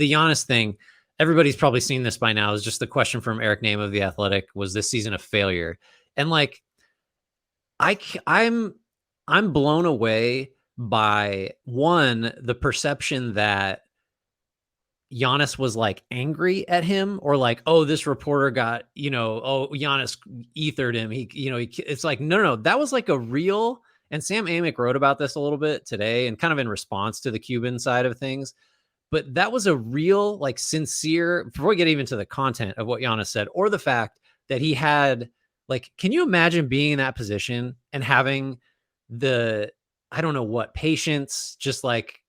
the Giannis thing, everybody's probably seen this by now, is just the question from Eric Name of The Athletic: was this season a failure? And like, I I'm blown away by one, the perception that Giannis was like angry at him, or like, oh, this reporter got, oh, Giannis ethered him. It's like, no, that was like a real, and Sam Amick wrote about this a little bit today and kind of in response to the Cuban side of things. But that was a real, like, sincere, before we get even to the content of what Giannis said, or the fact that he had, like, can you imagine being in that position and having the, I don't know what, patience, just like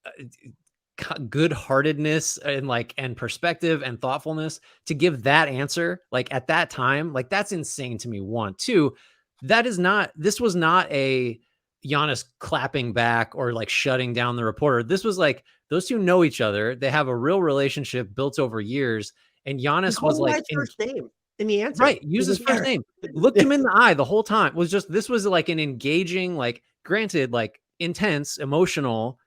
good heartedness and like, and perspective and thoughtfulness to give that answer, like at that time, like that's insane to me. One, two, this was not a Giannis clapping back or like shutting down the reporter. This was like, those two know each other. They have a real relationship built over years. And Giannis was like, first name in the answer. Right. Use his first name. Looked him in the eye the whole time. This was like an engaging, like, granted, like intense, emotional,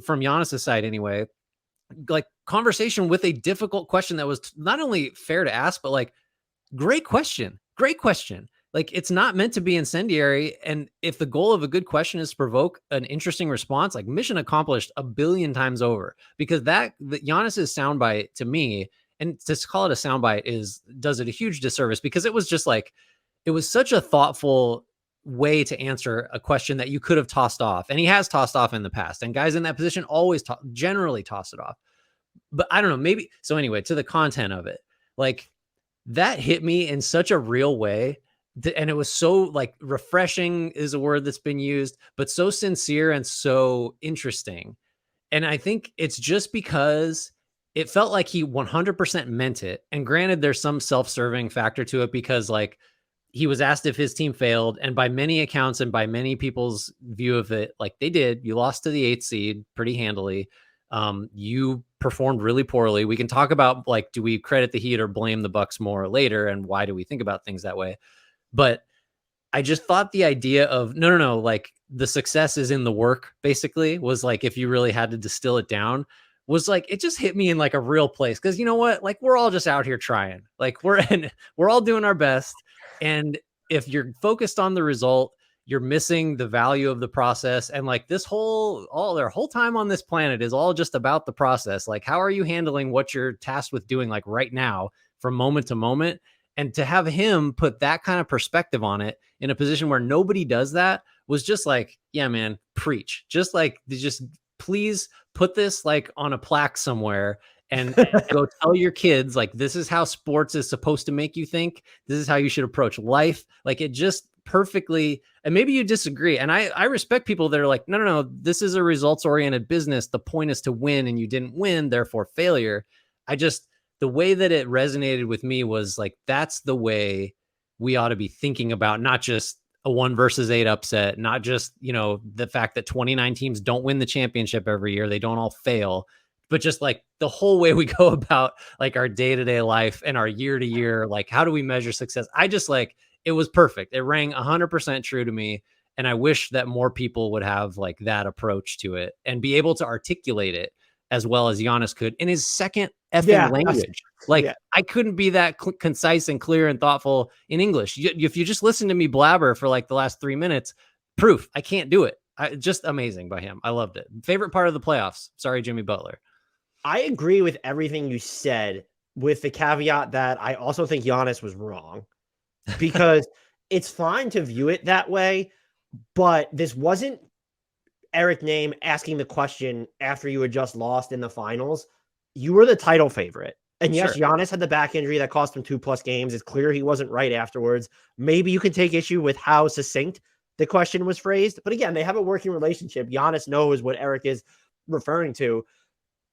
from Giannis's side anyway, like conversation with a difficult question that was not only fair to ask, but like great question. Like, it's not meant to be incendiary. And if the goal of a good question is to provoke an interesting response, like, mission accomplished a billion times over. Because the Giannis's soundbite, to me, and to call it a soundbite does it a huge disservice, because it was just like, it was such a thoughtful way to answer a question that you could have tossed off. And he has tossed off in the past, and guys in that position always generally toss it off. But I don't know, maybe. So anyway, to the content of it, like, that hit me in such a real way. And it was so, like, refreshing is a word that's been used, but so sincere and so interesting. And I think it's just because it felt like he 100% meant it. And granted, there's some self-serving factor to it, because like, he was asked if his team failed, and by many accounts and by many people's view of it, like, they did. You lost to the 8th seed pretty handily. You performed really poorly. We can talk about, like, do we credit the Heat or blame the Bucks more later, and why do we think about things that way? But I just thought the idea of no, like, the success is in the work, basically, was like, if you really had to distill it down, was like, it just hit me in like a real place. Cause you know what? Like, we're all just out here trying. Like, we're all doing our best. And if you're focused on the result, you're missing the value of the process. And like, their whole time on this planet is all just about the process. Like, how are you handling what you're tasked with doing, like, right now, from moment to moment? And to have him put that kind of perspective on it in a position where nobody does that was just like, yeah, man, preach. Just please put this like on a plaque somewhere and go tell your kids, like, this is how sports is supposed to make you think. This is how you should approach life. Like, it just perfectly, and maybe you disagree. And I respect people that are like, no, this is a results oriented business. The point is to win, and you didn't win, therefore failure. The way that it resonated with me was like, that's the way we ought to be thinking about, not just a 1-8 upset, not just, the fact that 29 teams don't win the championship every year. They don't all fail, but just like the whole way we go about like our day-to-day life and our year-to-year, like, how do we measure success? I just, like, it was perfect. It rang 100% true to me. And I wish that more people would have like that approach to it and be able to articulate it as well as Giannis could in his second effing language. Like, I couldn't be that concise and clear and thoughtful in English. If you just listen to me blabber for like the last 3 minutes, proof I can't do it. Just amazing by him. I loved it. Favorite part of the playoffs. Sorry, Jimmy Butler. I agree with everything you said, with the caveat that I also think Giannis was wrong, because it's fine to view it that way, but this wasn't Eric Name asking the question after you had just lost in the finals. You were the title favorite. And yes, sure, Giannis had the back injury that cost him 2+ games. It's clear he wasn't right afterwards. Maybe you can take issue with how succinct the question was phrased. But again, they have a working relationship. Giannis knows what Eric is referring to.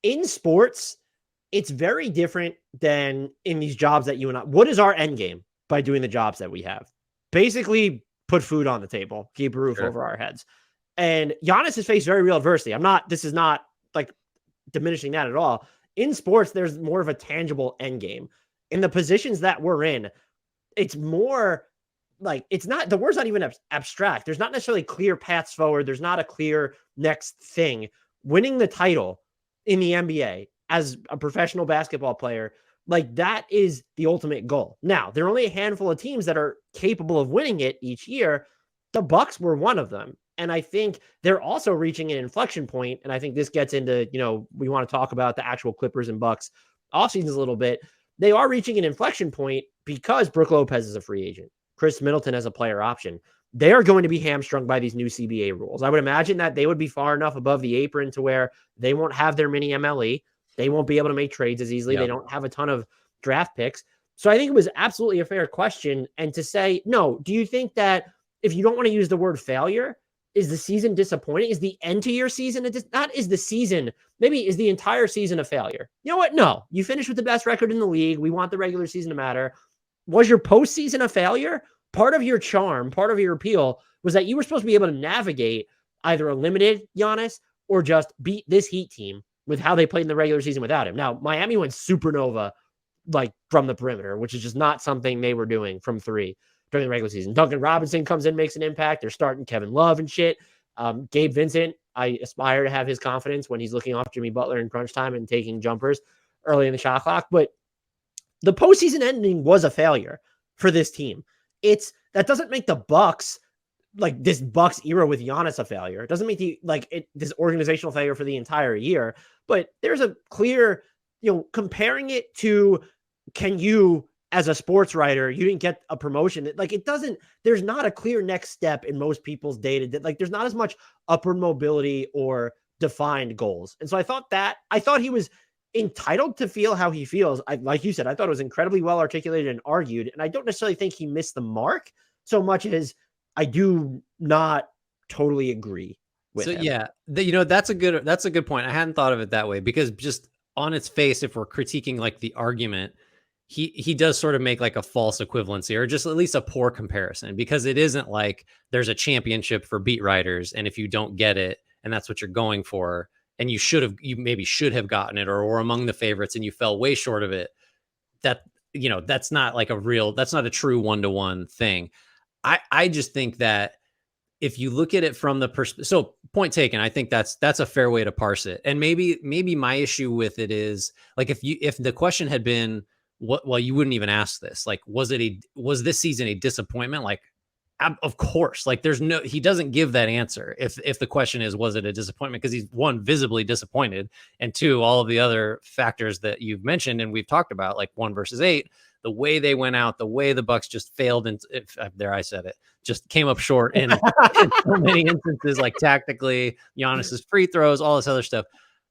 In sports, it's very different than in these jobs that you and I. What is our end game by doing the jobs that we have? Basically, put food on the table, keep a roof over our heads. And Giannis has faced very real adversity. This is not like diminishing that at all. In sports, there's more of a tangible end game. In the positions that we're in, it's more like, it's not, the word's not even abstract. There's not necessarily clear paths forward. There's not a clear next thing. Winning the title in the NBA as a professional basketball player, like that is the ultimate goal. Now, there are only a handful of teams that are capable of winning it each year. The Bucks were one of them. And I think they're also reaching an inflection point. And I think this gets into, we want to talk about the actual Clippers and Bucks off seasons a little bit. They are reaching an inflection point because Brook Lopez is a free agent. Chris Middleton has a player option. They are going to be hamstrung by these new CBA rules. I would imagine that they would be far enough above the apron to where they won't have their mini MLE. They won't be able to make trades as easily. They don't have a ton of draft picks. So I think it was absolutely a fair question. And to say, no, do you think that if you don't want to use the word failure, is the season disappointing? Is the end to your season? Not is the season, maybe is the entire season a failure? You know what? No, you finished with the best record in the league. We want the regular season to matter. Was your postseason a failure? Part of your charm, part of your appeal was that you were supposed to be able to navigate either a limited Giannis or just beat this Heat team with how they played in the regular season without him. Now, Miami went supernova like from the perimeter, which is just not something they were doing from three during the regular season. Duncan Robinson comes in, makes an impact. They're starting Kevin Love and shit. Gabe Vincent, I aspire to have his confidence when he's looking off Jimmy Butler in crunch time and taking jumpers early in the shot clock. But the postseason ending was a failure for this team. That doesn't make the Bucks, like this Bucks era with Giannis, a failure. It doesn't make this organizational failure for the entire year. But there's a clear, comparing it to, can you, as a sports writer, you didn't get a promotion. There's not a clear next step in most people's data. There's not as much upward mobility or defined goals. And so I thought he was entitled to feel how he feels. Like you said, I thought it was incredibly well articulated and argued. And I don't necessarily think he missed the mark so much as I do not totally agree with him. Yeah, that's a good point. I hadn't thought of it that way, because just on its face, if we're critiquing like the argument, he does sort of make like a false equivalency, or just at least a poor comparison, because it isn't like there's a championship for beat writers, and if you don't get it and that's what you're going for, and you maybe should have gotten it, or among the favorites and you fell way short of it, that's not like that's not a true one-to-one thing. I just think that if you look at it from the perspective, so point taken, I think that's a fair way to parse it. And maybe my issue with it is, like, if the question had been, well, you wouldn't even ask this. Like, was this season a disappointment? Like, of course, like he doesn't give that answer. If the question is, was it a disappointment? Because he's, one, visibly disappointed, and two, all of the other factors that you've mentioned and we've talked about, like 1 versus 8, the way they went out, the way the Bucks just failed, and there I said it, just came up short in so many instances, like tactically, Giannis's free throws, all this other stuff.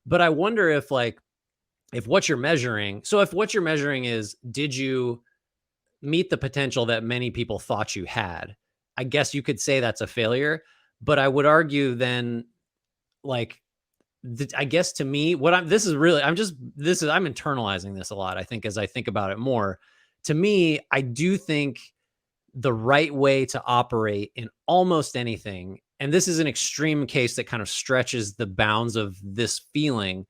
But I wonder if what you're measuring is, did you meet the potential that many people thought you had? I guess you could say that's a failure, but I would argue then, like, I guess to me, I'm internalizing this a lot, I think, as I think about it more. To me, I do think the right way to operate in almost anything, and this is an extreme case that kind of stretches the bounds of this feeling,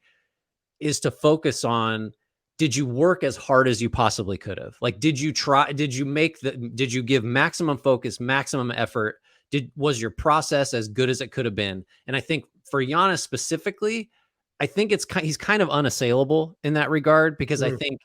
is to focus on, did you work as hard as you possibly could have? Like, did you give maximum focus, maximum effort? Was your process as good as it could have been? And I think for Giannis specifically, I think he's kind of unassailable in that regard, because I think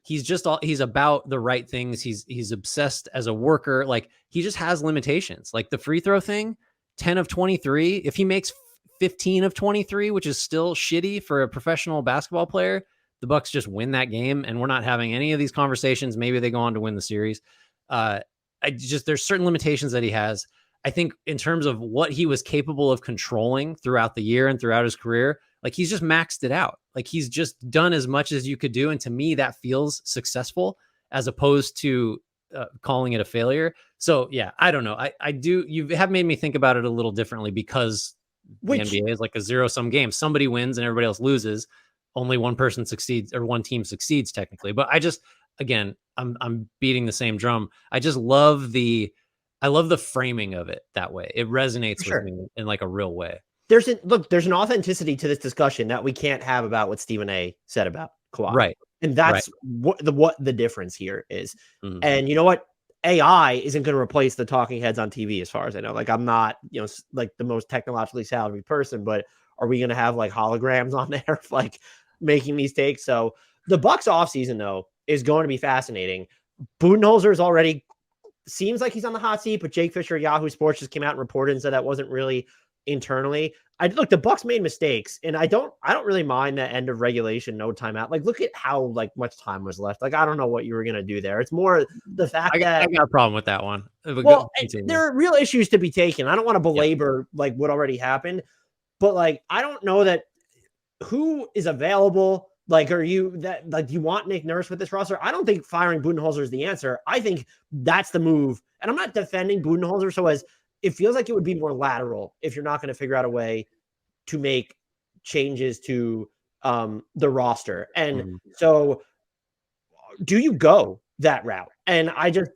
he's about the right things. He's obsessed as a worker. Like, he just has limitations. Like the free throw thing, 10 of 23. If he makes 15 of 23, which is still shitty for a professional basketball player, the Bucks just win that game, and we're not having any of these conversations. Maybe they go on to win the series. There's certain limitations that he has. I think in terms of what he was capable of controlling throughout the year and throughout his career, like, he's just maxed it out. Like, he's just done as much as you could do. And to me, that feels successful, as opposed to calling it a failure. So yeah, I don't know. You have made me think about it a little differently, because the NBA is like a zero-sum game. Somebody wins and everybody else loses. Only one person succeeds, or one team succeeds technically. But again, I'm beating the same drum. I love the framing of it that way. It resonates with me in like a real way. There's an authenticity to this discussion that we can't have about what Stephen A said about Kawhi. Right. And that's what the difference here is. Mm-hmm. And you know what? AI isn't going to replace the talking heads on TV, as far as I know. Like, I'm not, like the most technologically savvy person, but are we going to have like holograms on there? Like, making these takes. So the Bucks offseason, though, is going to be fascinating. Budenholzer is already seems like he's on the hot seat, but Jake Fisher, Yahoo Sports, just came out and reported and said that wasn't really internally. Look, the Bucks made mistakes, and I don't really mind that end of regulation, no timeout. Like, look at how like much time was left. Like, I don't know what you were gonna do there. It's more the fact that I got a problem with that one. well, there are real issues to be taken. I don't want to belabor like what already happened, but like I don't know that who is available. Like, are you that like you want Nick Nurse with this roster? I don't think firing Budenholzer is the answer. I think that's the move. And I'm not defending Budenholzer so as it feels like it would be more lateral if you're not going to figure out a way to make changes to the roster. And so do you go that route? And I just,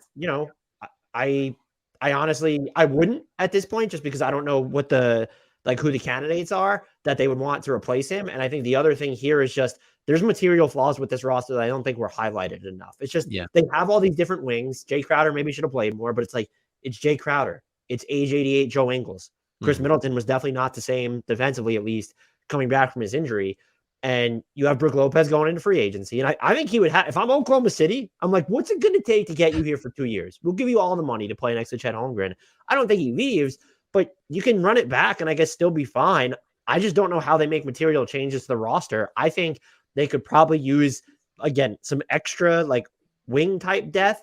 I honestly, I wouldn't at this point, just because I don't know what who the candidates are that they would want to replace him. And I think the other thing here is just there's material flaws with this roster that I don't think were highlighted enough. It's just they have all these different wings. Jay Crowder maybe should have played more, but it's like it's Jay Crowder. It's age 88 Joe Ingles. Chris Middleton was definitely not the same defensively, at least coming back from his injury. And you have Brook Lopez going into free agency. And I think he would have, if I'm Oklahoma City, I'm like, what's it going to take to get you here for 2 years? We'll give you all the money to play next to Chet Holmgren. I don't think he leaves, but you can run it back and I guess still be fine. I just don't know how they make material changes to the roster. I think they could probably use, again, some extra like wing type depth,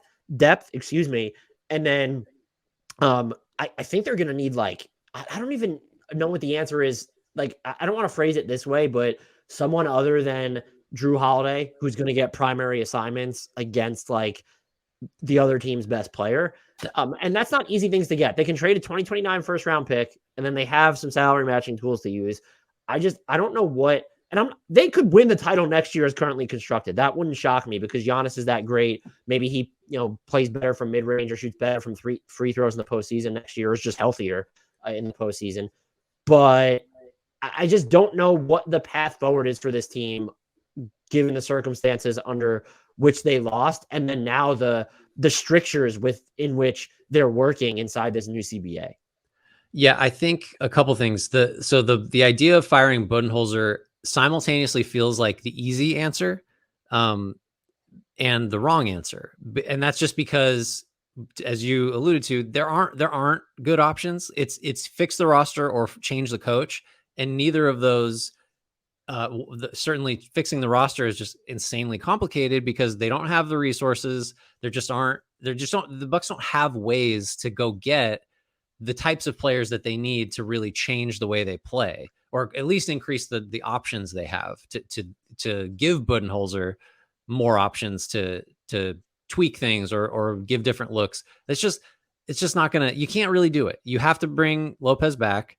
And then I think they're going to need like, I don't even know what the answer is. Like, I don't want to phrase it this way, but someone other than Drew Holiday, who's going to get primary assignments against like the other team's best player. And that's not easy things to get. They can trade a 2029 first round pick, and then they have some salary matching tools to use. I don't know what, and they could win the title next year as currently constructed. That wouldn't shock me because Giannis is that great. Maybe he, plays better from mid range or shoots better from free throws in the postseason next year, or is just healthier in the postseason. But I just don't know what the path forward is for this team, given the circumstances under which they lost, and then now the strictures in which they're working inside this new CBA. Yeah, I think a couple things. The idea of firing Budenholzer simultaneously feels like the easy answer, and the wrong answer, and that's just because, as you alluded to, there aren't good options. It's fix the roster or change the coach, and neither of those. Certainly fixing the roster is just insanely complicated because they don't have the resources. The Bucks don't have ways to go get the types of players that they need to really change the way they play, or at least increase the options they have to give Budenholzer more options to tweak things or give different looks. It's just not gonna, you can't really do it. You have to bring Lopez back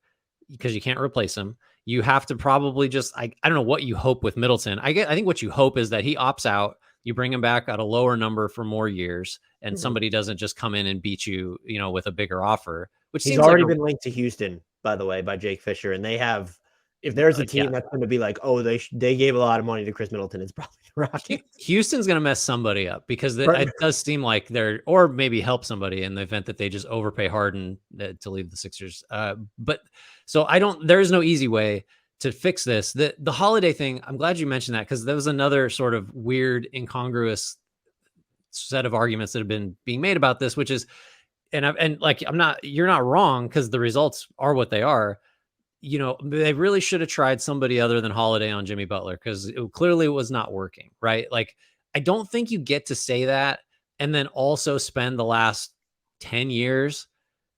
because you can't replace him. You have to probably just, I don't know what you hope with Middleton. I think what you hope is that he opts out, you bring him back at a lower number for more years, and somebody doesn't just come in and beat you, with a bigger offer, which he's already been linked to Houston, by the way, by Jake Fisher. And they have, if there's a team that's going to be like, oh, they gave a lot of money to Chris Middleton, it's probably the Rockets. Houston's going to mess somebody up because it does seem like or maybe help somebody in the event that they just overpay Harden to leave the Sixers. But so there is no easy way to fix this. The Holiday thing, I'm glad you mentioned that, because there was another sort of weird, incongruous set of arguments that have been being made about this, which is, you're not wrong, because the results are what they are. They really should have tried somebody other than Holiday on Jimmy Butler, because it clearly was not working, right? Like, I don't think you get to say that and then also spend the last 10 years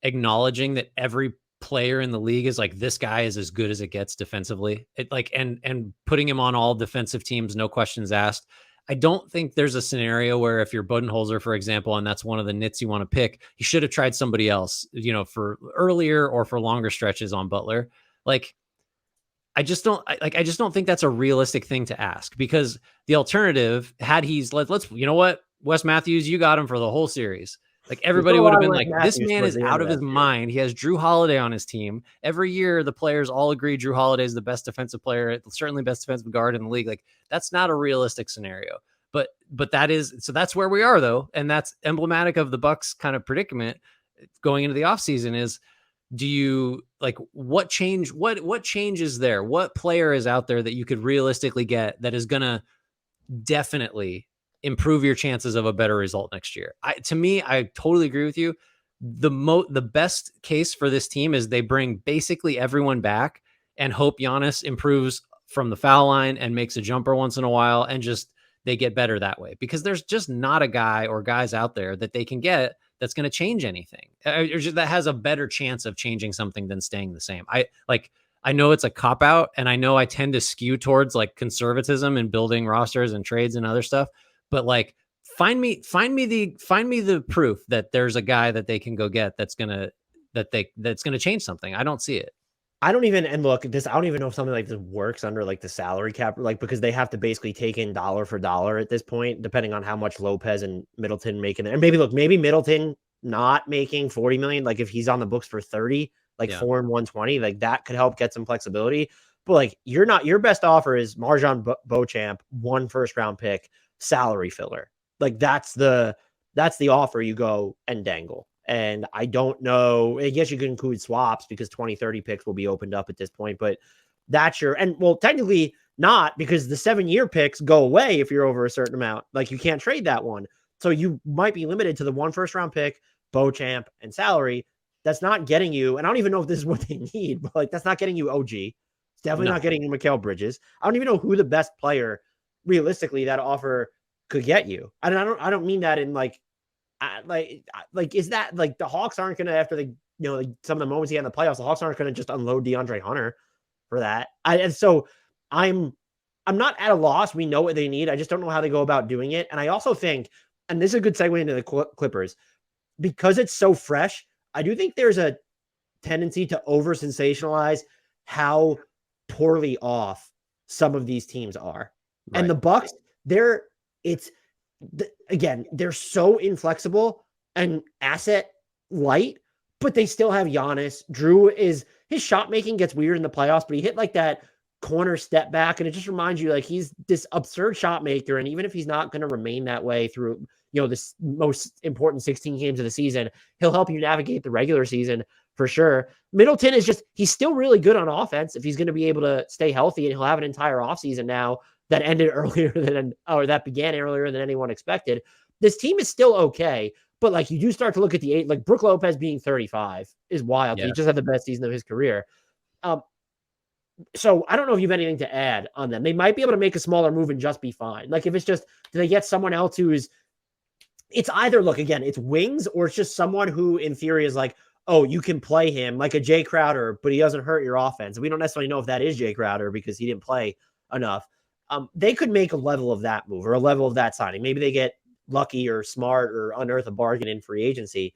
acknowledging that every player in the league is like, this guy is as good as it gets defensively. And putting him on all defensive teams, no questions asked. I don't think there's a scenario where if you're Budenholzer, for example, and that's one of the nits you want to pick, you should have tried somebody else, for earlier or for longer stretches on Butler. Like, I just don't think that's a realistic thing to ask, because the alternative, had he's let's Wes Matthews, you got him for the whole series. Like, everybody would have been like, this man is out of his mind. He has Drew Holiday on his team. Every year, the players all agree Drew Holiday is the best defensive player, certainly best defensive guard in the league. Like, that's not a realistic scenario. But that's where we are, though. And that's emblematic of the Bucks kind of predicament going into the offseason is, do you like what change? What change is there? What player is out there that you could realistically get that is gonna definitely improve your chances of a better result next year? To me, I totally agree with you. The best case for this team is they bring basically everyone back and hope Giannis improves from the foul line and makes a jumper once in a while, and just they get better that way, because there's just not a guy or guys out there that they can get that's going to change anything, or just, that has a better chance of changing something than staying the same. I know it's a cop out, and I know I tend to skew towards like conservatism and building rosters and trades and other stuff, but like find me the proof that there's a guy that they can go get that's gonna change something. I don't see it. I don't even, and look, this, I don't even know if something like this works under like the salary cap, like because they have to basically take in dollar for dollar at this point, depending on how much Lopez and Middleton making. And maybe look, maybe Middleton not making 40 million, like if he's on the books for 30, like Yeah. 4 and 120, like that could help get some flexibility. But like you're not, your best offer is Marjan Beauchamp, 1 first-round pick, salary filler. Like that's the offer you go and dangle. And I don't know. I guess you could include swaps because 2030 picks will be opened up at this point. But that's your, and well, technically not, because the 7-year picks go away if you're over a certain amount. Like you can't trade that one. So you might be limited to the 1 first-round pick, Beauchamp, and salary. That's not getting you, and I don't even know if this is what they need, but like that's not getting you OG. It's definitely No. not getting you Mikal Bridges. I don't even know who the best player realistically that offer could get you. I don't mean that in like is that like the Hawks aren't going to, after the, like some of the moments he had in the playoffs, the Hawks aren't going to just unload DeAndre Hunter for that. And so I'm not at a loss. We know what they need. I just don't know how they go about doing it. And I also think, and this is a good segue into the Clippers, because it's so fresh, I do think there's a tendency to over sensationalize how poorly off some of these teams are. Right. And the Bucks, again, they're so inflexible and asset light, but they still have Giannis. His shot making gets weird in the playoffs, but he hit like that corner step back, and it just reminds you like he's this absurd shot maker. And even if he's not going to remain that way through this most important 16 games of the season, he'll help you navigate the regular season for sure. Middleton is he's still really good on offense if he's going to be able to stay healthy, and he'll have an entire offseason now that ended earlier that began earlier than anyone expected. This team is still okay, but like you do start to look at the 8, like Brook Lopez being 35 is wild. Yeah. He just had the best season of his career. So I don't know if you have anything to add on them. They might be able to make a smaller move and just be fine. Like if it's just, do they get someone else it's either, look, again, it's wings, or it's just someone who in theory is like, oh, you can play him like a Jay Crowder, but he doesn't hurt your offense. We don't necessarily know if that is Jay Crowder because he didn't play enough. They could make a level of that move or a level of that signing. Maybe they get lucky or smart or unearth a bargain in free agency.